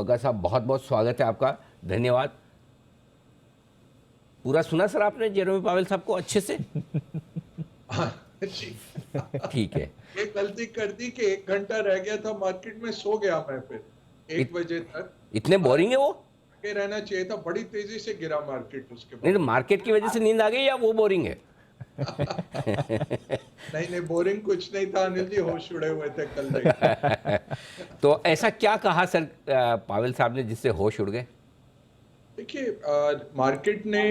बग्गा साहब, बहुत बहुत स्वागत है आपका, धन्यवाद। पूरा सुना सर आपने जेरोमी पावेल साहब को अच्छे से? हाँ जी। ठीक है। ये गलती कर दी कि 1 घंटा रह गया था मार्केट में, सो गया मैं फिर 1 बजे तक। इतने बोरिंग है वो? आगे रहना चाहिए था, बड़ी तेजी से गिरा मार्केट उसके नहीं तो बाद। मार्केट की वजह से नींद आ गई या वो बोरिंग है? नहीं नहीं, बोरिंग कुछ नहीं था अनिल जी, होश उड़े हुए थे कल देख के। तो ऐसा क्या कहा सर पावेल साहब ने जिससे होश उड़ गए? देखिए, मार्केट ने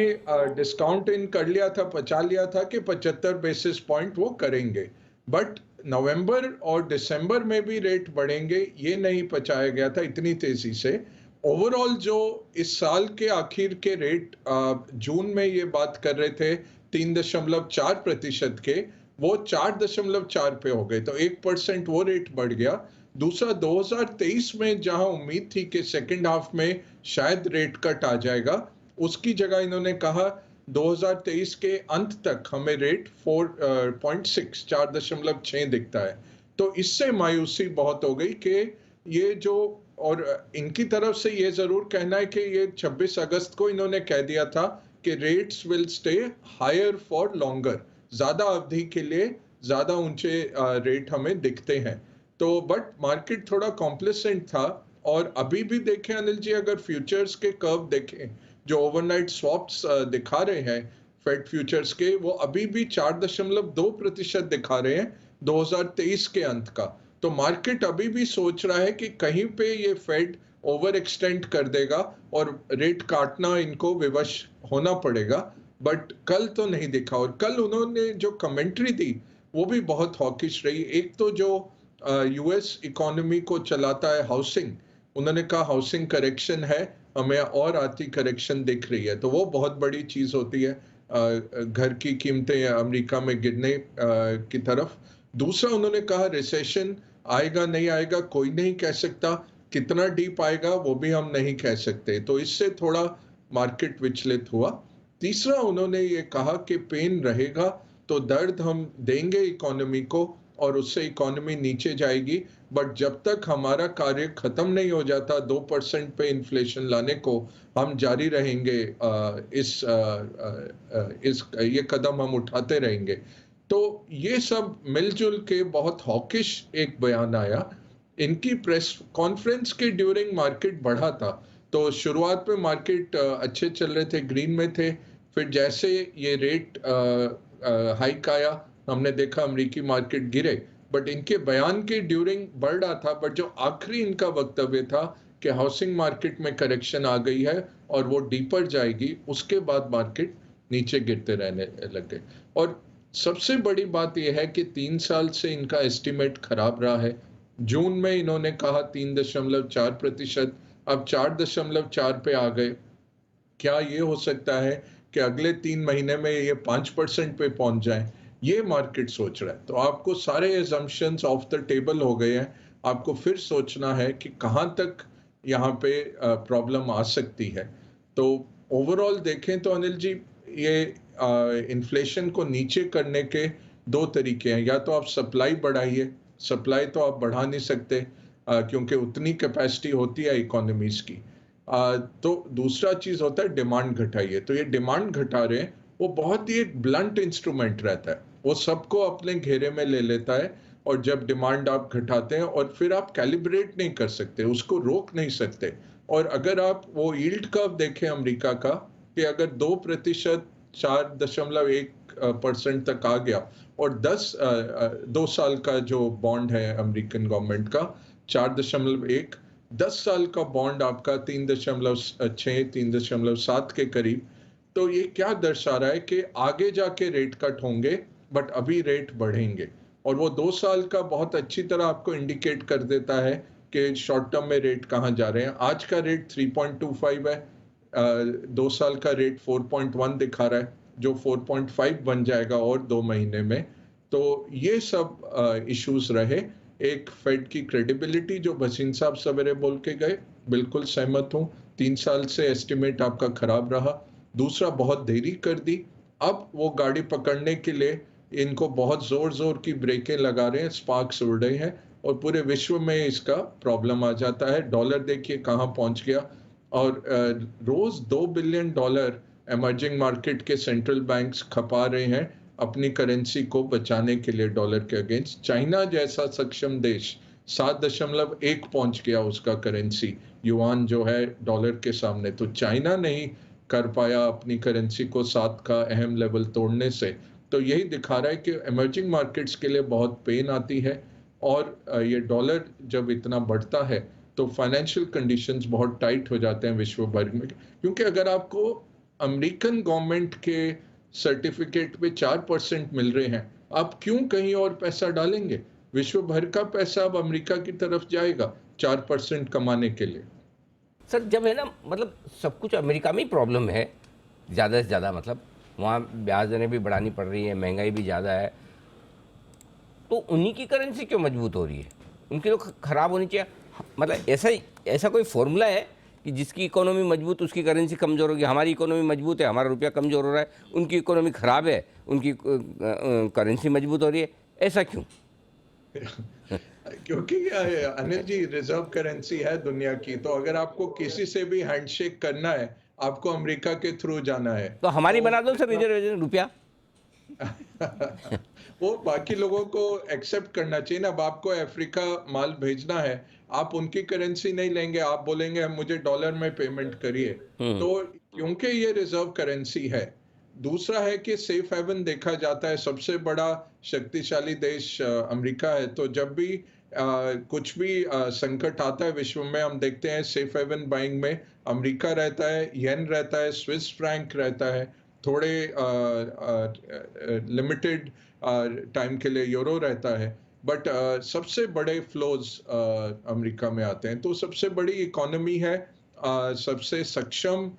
डिस्काउंट इन कर लिया था, पचा लिया था कि 75 बेसिस पॉइंट वो करेंगे, बट नवंबर और दिसंबर में भी रेट बढ़ेंगे ये नहीं पचाया गया था इतनी तेजी से। ओवरऑल जो इस साल के आखिर के रेट जून में ये बात कर रहे थे 3.4% के, वो 4.4 पे हो गए, तो 1% वो रेट बढ़ गया। दूसरा, 2023 में जहां उम्मीद थी कि सेकेंड हाफ में शायद रेट कट आ जाएगा, उसकी जगह इन्होंने कहा 2023 के अंत तक हमें रेट 4.6 दिखता है। तो इससे मायूसी बहुत हो गई कि ये जो, और इनकी तरफ से ये जरूर कहना है कि ये 26 अगस्त को इन्होंने कह दिया था कि rates will stay higher for longer, ज्यादा अवधि के लिए ज्यादा ऊंचे रेट हमें दिखते हैं। तो बट मार्केट थोड़ा कॉम्प्लिसेंट था, और अभी भी देखें अनिल जी, अगर फ्यूचर्स के कर्व देखें जो ओवरनाइट स्वैप्स दिखा रहे हैं फेड फ्यूचर्स के, वो अभी भी 4.2% दिखा रहे हैं 2023 के अंत का। तो मार्केट अभी भी सोच रहा है कि कहीं पे ये फेड ओवर एक्सटेंड कर देगा और रेट काटना इनको विवश होना पड़ेगा। बट कल तो नहीं दिखा, और कल उन्होंने जो कमेंट्री दी वो भी बहुत हॉकिश रही। एक तो जो यूएस इकोनॉमी को चलाता है हाउसिंग, उन्होंने कहा हाउसिंग करेक्शन है, हमें और आती करेक्शन दिख रही है, तो वो बहुत बड़ी चीज होती है घर की कीमतें अमेरिका में गिरने की तरफ। दूसरा, उन्होंने कहा रिसेशन आएगा नहीं आएगा कोई नहीं कह सकता, कितना डीप आएगा वो भी हम नहीं कह सकते, तो इससे थोड़ा मार्केट विचलित हुआ। तीसरा, उन्होंने ये कहा कि पेन रहेगा, तो दर्द हम देंगे इकोनॉमी को और उससे इकोनॉमी नीचे जाएगी, बट जब तक हमारा कार्य खत्म नहीं हो जाता 2% पे इन्फ्लेशन लाने को, हम जारी रहेंगे, इस ये कदम हम उठाते रहेंगे। तो ये सब मिलजुल के बहुत हॉकिश एक बयान आया। इनकी प्रेस कॉन्फ्रेंस के ड्यूरिंग मार्केट बढ़ा था, तो शुरुआत में मार्केट अच्छे चल रहे थे, ग्रीन में थे। फिर जैसे ये रेट हाइक आया, हमने देखा अमेरिकी मार्केट गिरे, बट इनके बयान के ड्यूरिंग बढ़ रहा था। बट जो आखिरी इनका वक्तव्य था कि हाउसिंग मार्केट में करेक्शन आ गई है और वो डीपर जाएगी, उसके बाद मार्केट नीचे गिरते रहने लग गए। और सबसे बड़ी बात यह है कि 3 साल से इनका एस्टिमेट खराब रहा है। जून में इन्होंने कहा 3.4%, अब 4.4 पे आ गए। क्या ये हो सकता है कि अगले 3 महीने में ये 5% पे पहुंच जाए? ये मार्केट सोच रहा है। तो आपको सारे एजम्पशंस ऑफ द टेबल हो गए हैं, आपको फिर सोचना है कि कहां तक यहाँ पे प्रॉब्लम आ सकती है। तो ओवरऑल देखें तो अनिल जी, ये इन्फ्लेशन को नीचे करने के दो तरीके हैं। या तो आप सप्लाई बढ़ाइए, सप्लाई तो आप बढ़ा नहीं सकते क्योंकि उतनी कैपेसिटी होती है इकोनॉमीज की। तो दूसरा चीज होता है डिमांड घटाइए। तो ये डिमांड घटा रहे हैं, वो बहुत ही एक ब्लंट इंस्ट्रूमेंट रहता है, वो सबको अपने घेरे में ले लेता है। और जब डिमांड आप घटाते हैं और फिर आप कैलिब्रेट नहीं कर सकते, उसको रोक नहीं सकते। और अगर आप वो यील्ड कर्व देखें अमेरिका का, कि अगर 2%, 4.1% तक आ गया, और 2 साल का जो बॉन्ड है अमेरिकन गवर्नमेंट का 4.1, 10 साल का बॉन्ड आपका 3.6, 3.7 के करीब, तो ये क्या दर्शा रहा है कि आगे जाके रेट कट होंगे, बट अभी रेट बढ़ेंगे। और वो 2 साल का बहुत अच्छी तरह आपको इंडिकेट कर देता है कि शॉर्ट टर्म में रेट कहाँ जा रहे हैं। आज का रेट 3.25 है, 2 साल का रेट 4.1 दिखा रहा है, जो 4.5 बन जाएगा और 2 महीने में। तो ये सब इश्यूज रहे। एक फेड की क्रेडिबिलिटी, जो भसीन साहब सवेरे बोल के गए, बिल्कुल सहमत हूँ, 3 साल से एस्टिमेट आपका खराब रहा। दूसरा, बहुत देरी कर दी, अब वो गाड़ी पकड़ने के लिए इनको बहुत जोर जोर की ब्रेकें लगा रहे हैं, स्पार्क्स उड़ रहे हैं, और पूरे विश्व में इसका प्रॉब्लम आ जाता है। डॉलर देखिए कहाँ पहुंच गया, और रोज $2 बिलियन इमर्जिंग मार्केट के सेंट्रल बैंक्स खपा रहे हैं अपनी करेंसी को बचाने के लिए डॉलर के अगेंस्ट। चाइना जैसा सक्षम देश 7.1 पहुंच गया उसका करेंसी युआन जो है डॉलर के सामने। तो चाइना नहीं कर पाया अपनी करेंसी को 7 का अहम लेवल तोड़ने से। तो यही दिखा रहा है कि इमर्जिंग मार्केट्स के लिए बहुत पेन आती है, और ये डॉलर जब इतना बढ़ता है तो फाइनेंशियल कंडीशंस बहुत टाइट हो जाते हैं विश्व भर में। क्योंकि अगर आपको अमेरिकन गवर्नमेंट के सर्टिफिकेट पे 4% मिल रहे हैं, आप क्यों कहीं और पैसा डालेंगे? विश्व भर का पैसा अब अमेरिका की तरफ जाएगा 4% कमाने के लिए। सर जब है ना, मतलब सब कुछ अमेरिका में ही प्रॉब्लम है ज़्यादा से ज़्यादा, मतलब वहाँ ब्याज दरें भी बढ़ानी पड़ रही है, महंगाई भी ज़्यादा है, तो उन्हीं की करेंसी क्यों मजबूत हो रही है? उनकी तो ख़राब होनी चाहिए। मतलब ऐसा कोई फॉर्मूला है कि जिसकी इकोनॉमी मजबूत उसकी करेंसी कमज़ोर होगी? हमारी इकोनॉमी मजबूत है, हमारा रुपया कमज़ोर हो रहा है, उनकी इकोनॉमी ख़राब है, उनकी करेंसी मजबूत हो रही है, ऐसा क्यों? क्योंकि अनिल जी, रिजर्व करेंसी है दुनिया की, तो अगर आपको किसी से भी हैंडशेक करना है, आपको अमेरिका के थ्रू जाना है। तो हमारी तो बना दो सर रिजर्व रुपया। वो बाकी लोगों को एक्सेप्ट करना चाहिए ना। अब आपको अफ्रीका माल भेजना है, आप उनकी करेंसी नहीं लेंगे, आप बोलेंगे मुझे डॉलर में पेमेंट करिए। तो क्योंकि ये रिजर्व करेंसी है। दूसरा है कि सेफ हेवन देखा जाता है, सबसे बड़ा शक्तिशाली देश अमेरिका है। तो जब भी कुछ भी संकट आता है विश्व में, हम देखते हैं सेफ हेवन बाइंग में अमेरिका रहता है, येन रहता है, स्विस फ्रैंक रहता है, थोड़े लिमिटेड टाइम के लिए यूरो रहता है। बट सबसे बड़े फ्लोज अमेरिका में आते हैं। तो सबसे बड़ी इकोनॉमी है, सबसे सक्षम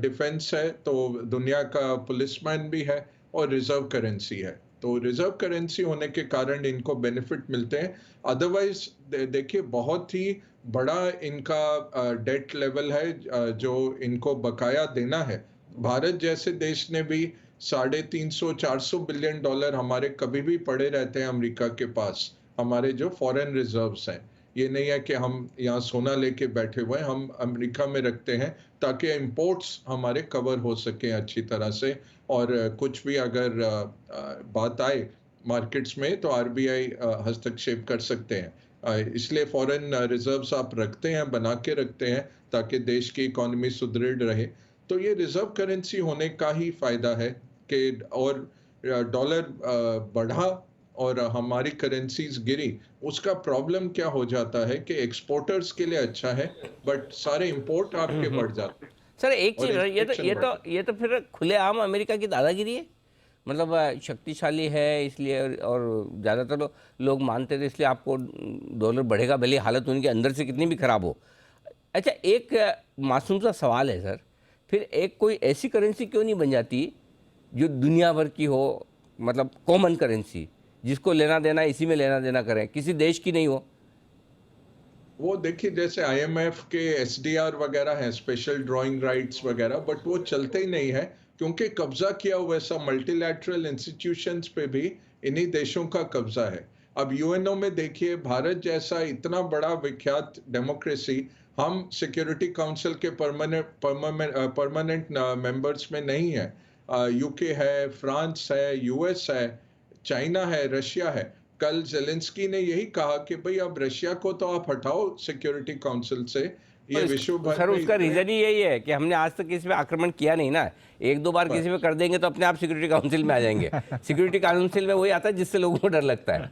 डिफेंस है, तो दुनिया का पुलिसमैन भी है, और रिजर्व करेंसी है। तो रिजर्व करेंसी होने के कारण इनको बेनिफिट मिलते हैं। अदरवाइज देखिए बहुत ही बड़ा इनका डेट लेवल है जो इनको बकाया देना है। भारत जैसे देश ने भी 350-400 बिलियन डॉलर हमारे कभी भी पड़े रहते हैं अमेरिका के पास, हमारे जो फॉरेन रिजर्व्स हैं। ये नहीं है कि हम यहाँ सोना लेके बैठे हुए हैं, हम अमेरिका में रखते हैं ताकि इंपोर्ट्स हमारे कवर हो सके अच्छी तरह से। और कुछ भी अगर बात आए मार्केट्स में तो आरबीआई हस्तक्षेप कर सकते हैं। इसलिए फॉरेन रिजर्व्स आप रखते हैं, बना के रखते हैं, ताकि देश की इकोनॉमी सुदृढ़ रहे। तो ये रिजर्व करेंसी होने का ही फायदा है कि और डॉलर बढ़ा और हमारी करेंसीज गिरी, उसका प्रॉब्लम क्या हो जाता है कि एक्सपोर्टर्स के लिए अच्छा है, बट सारे इंपोर्ट आपके बढ़ जाते हैं सर एक और चीज़ है, इन्फ्लेशन बढ़ जाता ये तो फिर खुलेआम अमेरिका की दादागिरी है। मतलब शक्तिशाली है इसलिए, और ज़्यादातर लोग मानते थे इसलिए आपको डॉलर बढ़ेगा, भले हालत उनके अंदर से कितनी भी खराब हो। अच्छा एक मासूम सा सवाल है सर, फिर एक कोई ऐसी करेंसी क्यों नहीं बन जाती जो दुनिया भर की हो, मतलब कॉमन करेंसी, जिसको लेना देना इसी में लेना देना करें, किसी देश की नहीं हो? वो देखिए जैसे आईएमएफ के एसडीआर वगैरह हैं, स्पेशल ड्राइंग राइट्स वगैरह, बट वो चलते ही नहीं है क्योंकि कब्जा किया हुआ है सब मल्टीलैटरल इंस्टीट्यूशंस पे भी इन्हीं देशों का कब्जा है। अब यूएनओ में देखिए, भारत जैसा इतना बड़ा विख्यात डेमोक्रेसी, हम सिक्योरिटी काउंसिल के परमानेंट मेंबर्स में नहीं है। यूके है, फ्रांस है, यूएस है, चाइना है, रशिया है। कल जेलेंस्की ने यही कहा कि भाई अब रशिया को तो आप हटाओ सिक्योरिटी काउंसिल से। ये विश्व भर सर में उसका इतने रीज़न ही यही है कि हमने आज तक किसी पे आक्रमण किया नहीं ना। एक दो बार किसी पे कर देंगे तो अपने आप सिक्योरिटी काउंसिल में आ जाएंगे। सिक्योरिटी काउंसिल में वही आता है जिससे लोगों को डर लगता है।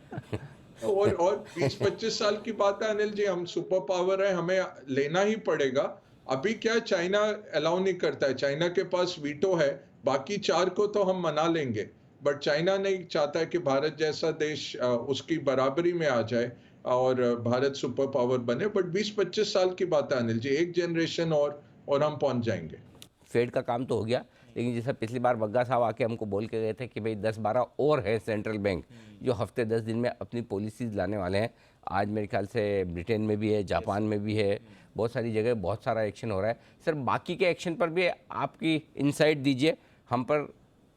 और 20-25 साल की बात है अनिल जी, हम सुपर पावर है, हमें लेना ही पड़ेगा। अभी क्या चाइना अलाउ नहीं करता है, चाइना के पास वीटो है, बाकी 4 को तो हम मना लेंगे, बट चाइना नहीं चाहता है कि भारत जैसा देश उसकी बराबरी में आ जाए और भारत सुपर पावर बने। बट 20-25 साल की बात है अनिल जी, एक जनरेशन और हम पहुंच जाएंगे। फेड का काम तो हो गया, लेकिन जैसा पिछली बार बग्गा साहब आके हमको बोल के गए थे कि भाई 10-12 और है सेंट्रल बैंक जो हफ्ते 10 दिन में अपनी पॉलिसीज लाने वाले हैं। आज मेरे ख्याल से ब्रिटेन में भी है, जापान में भी है, बहुत सारी जगह बहुत सारा एक्शन हो रहा है। सर बाकी के एक्शन पर भी आपकी इंसाइट दीजिए हम पर,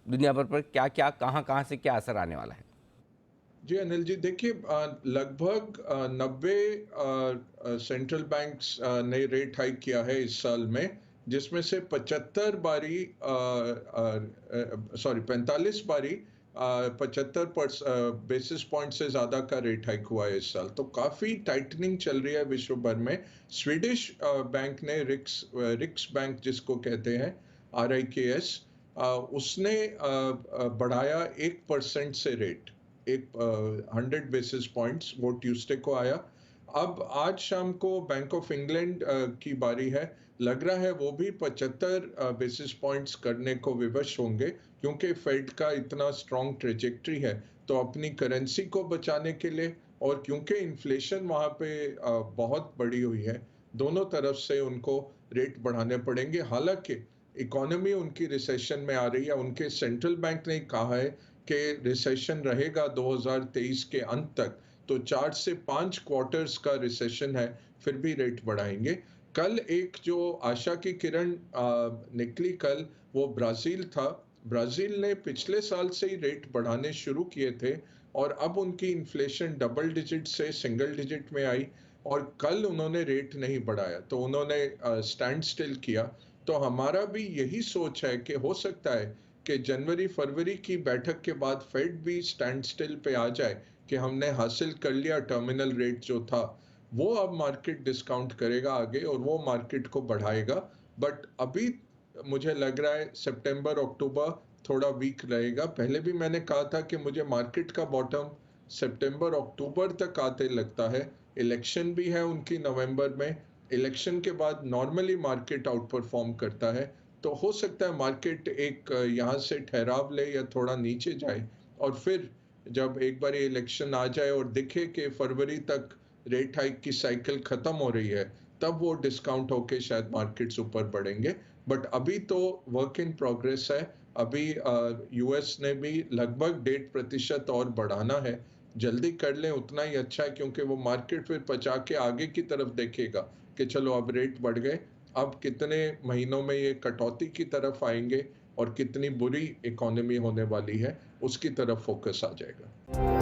दुनिया भर पर क्या क्या कहाँ कहाँ से क्या असर आने वाला है? जी अनिल जी, देखिए लगभग 90 सेंट्रल बैंक्स ने रेट हाइक किया है इस साल में, जिसमें से 75 बारी सॉरी 45 बारी 75 बेसिस पॉइंट से ज़्यादा का रेट हाइक हुआ है इस साल। तो काफ़ी टाइटनिंग चल रही है विश्व भर में। स्वीडिश बैंक ने रिक्स बैंक जिसको कहते हैं, RIKS, उसने बढ़ाया 1% से रेट, 100 बेसिस पॉइंट्स, वो ट्यूसडे को आया। अब आज शाम को बैंक ऑफ इंग्लैंड की बारी है। लग रहा है वो भी 75 बेसिस पॉइंट्स करने को विवश होंगे, क्योंकि फेड का इतना स्ट्रॉन्ग ट्रेजेक्ट्री है। तो अपनी करेंसी को बचाने के लिए, और क्योंकि इन्फ्लेशन वहाँ पे बहुत बढ़ी हुई है, दोनों तरफ से उनको रेट बढ़ाने पड़ेंगे। हालांकि इकोनॉमी उनकी रिसेशन में आ रही है। उनके सेंट्रल बैंक ने कहा है कि रिसेशन रहेगा 2023 के अंत तक, तो 4 से 5 क्वार्टर्स का रिसेशन है, फिर भी रेट बढ़ाएंगे। कल एक जो आशा की किरण निकली कल, वो ब्राजील था। ब्राजील ने पिछले साल से ही रेट बढ़ाने शुरू किए थे, और अब उनकी इन्फ्लेशन डबल डिजिट से सिंगल डिजिट में आई, और कल उन्होंने रेट नहीं बढ़ाया, तो उन्होंने स्टैंड स्टिल किया। तो हमारा भी यही सोच है कि हो सकता है कि जनवरी फरवरी की बैठक के बाद फेड भी स्टैंड स्टिल पे आ जाए कि हमने हासिल कर लिया टर्मिनल रेट जो था। वो अब मार्केट डिस्काउंट करेगा आगे, और वो मार्केट को बढ़ाएगा। बट अभी मुझे लग रहा है सितंबर अक्टूबर थोड़ा वीक रहेगा। पहले भी मैंने कहा था कि मुझे मार्केट का बॉटम सितंबर अक्टूबर तक आते लगता है। इलेक्शन भी है उनकी नवंबर में। इलेक्शन के बाद नॉर्मली मार्केट आउट परफॉर्म करता है। तो हो सकता है मार्केट एक यहाँ से ठहराव ले या थोड़ा नीचे जाए, और फिर जब एक बार इलेक्शन आ जाए और दिखे कि फरवरी तक रेट हाइक की साइकिल खत्म हो रही है, तब वो डिस्काउंट होके शायद मार्केट्स ऊपर बढ़ेंगे। बट अभी तो वर्क इन प्रोग्रेस है। अभी यूएस ने भी लगभग 1.5% और बढ़ाना है। जल्दी कर लें उतना ही अच्छा है, क्योंकि वो मार्केट फिर पचा के आगे की तरफ देखेगा कि चलो अब रेट बढ़ गए, अब कितने महीनों में ये कटौती की तरफ आएंगे और कितनी बुरी इकोनॉमी होने वाली है, उसकी तरफ फोकस आ जाएगा।